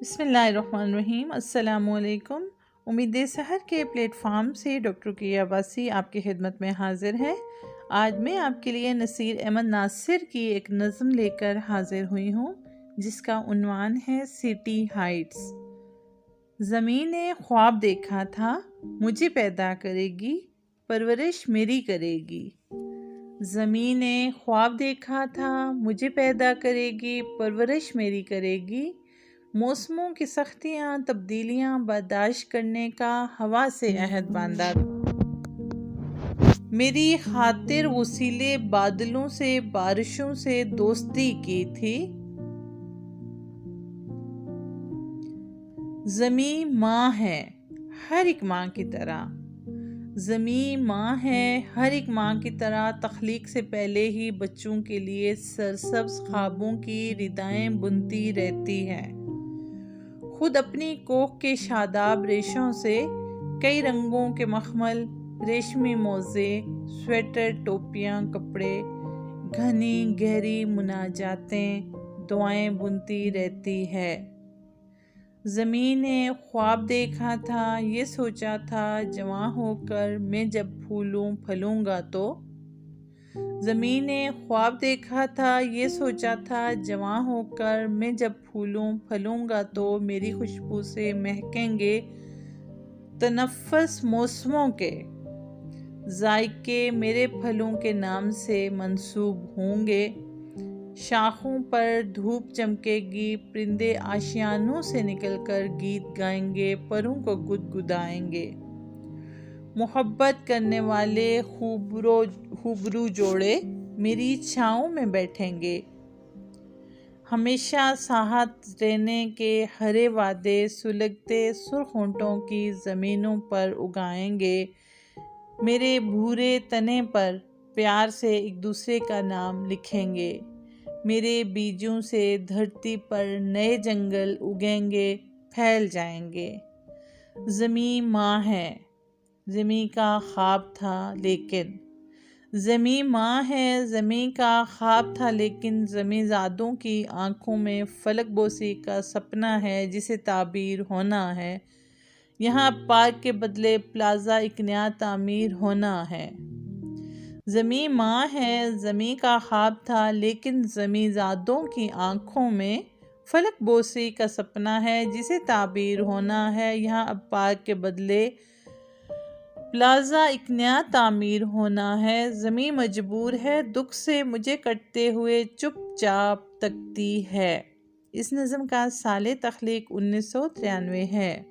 بسم اللہ الرحمن الرحیم۔ السلام علیکم۔ امید سحر کے پلیٹ فارم سے ڈاکٹر رقیہ عباسی آپ کی خدمت میں حاضر ہے۔ آج میں آپ کے لیے نصیر احمد ناصر کی ایک نظم لے کر حاضر ہوئی ہوں جس کا عنوان ہے سٹی ہائٹس۔ زمین نے خواب دیکھا تھا مجھے پیدا کرے گی، پرورش میری کرے گی۔ زمین نے خواب دیکھا تھا مجھے پیدا کرے گی، پرورش میری کرے گی۔ موسموں کی سختیاں تبدیلیاں برداشت کرنے کا ہوا سے عہد باندھا۔ میری خاطر وسیلے بادلوں سے بارشوں سے دوستی کی تھی۔ زمین ماں ہے ہر ایک ماں کی طرح، زمین ماں ہے ہر ایک ماں کی طرح، تخلیق سے پہلے ہی بچوں کے لیے سرسبز خوابوں کی ردائیں بنتی رہتی ہے۔ خود اپنی کوکھ کے شاداب ریشوں سے کئی رنگوں کے مخمل، ریشمی موزے، سویٹر، ٹوپیاں، کپڑے، گھنی گہری مناجاتیں، دعائیں بنتی رہتی ہے۔ زمین نے خواب دیکھا تھا یہ سوچا تھا جوان ہو کر میں جب پھولوں پھلوں گا تو۔ زمین نے خواب دیکھا تھا یہ سوچا تھا جوان ہو کر میں جب پھولوں پھلوں گا تو، میری خوشبو سے مہکیں گے تنفس موسموں کے، ذائقے میرے پھلوں کے نام سے منسوب ہوں گے۔ شاخوں پر دھوپ چمکے گی، پرندے آشیانوں سے نکل کر گیت گائیں گے، پروں کو گدگدائیں گے۔ محبت کرنے والے خوبرو جوڑے میری چھاؤں میں بیٹھیں گے۔ ہمیشہ ساتھ رہنے کے ہرے وعدے سلگتے سرخ ہونٹوں کی زمینوں پر اگائیں گے۔ میرے بھورے تنے پر پیار سے ایک دوسرے کا نام لکھیں گے۔ میرے بیجوں سے دھرتی پر نئے جنگل اگیں گے، پھیل جائیں گے۔ زمین ماں ہے زمین کا خواب تھا لیکن، زمین ماں ہے زمین کا خواب تھا لیکن، زمین زادوں کی آنکھوں میں فلک بوسی کا سپنا ہے جسے تعبیر ہونا ہے۔ یہاں پارک کے بدلے پلازہ ایک نیا تعمیر ہونا ہے۔ زمین ماں ہے زمین کا خواب تھا لیکن، زمین زادوں کی آنکھوں میں فلک بوسی کا سپنا ہے جسے تعبیر ہونا ہے۔ یہاں اب پارک کے بدلے پلازہ ایک نیا تعمیر ہونا ہے۔ زمین مجبور ہے دکھ سے مجھے کٹتے ہوئے چپ چاپ تکتی ہے۔ اس نظم کا سال تخلیق 1993 ہے۔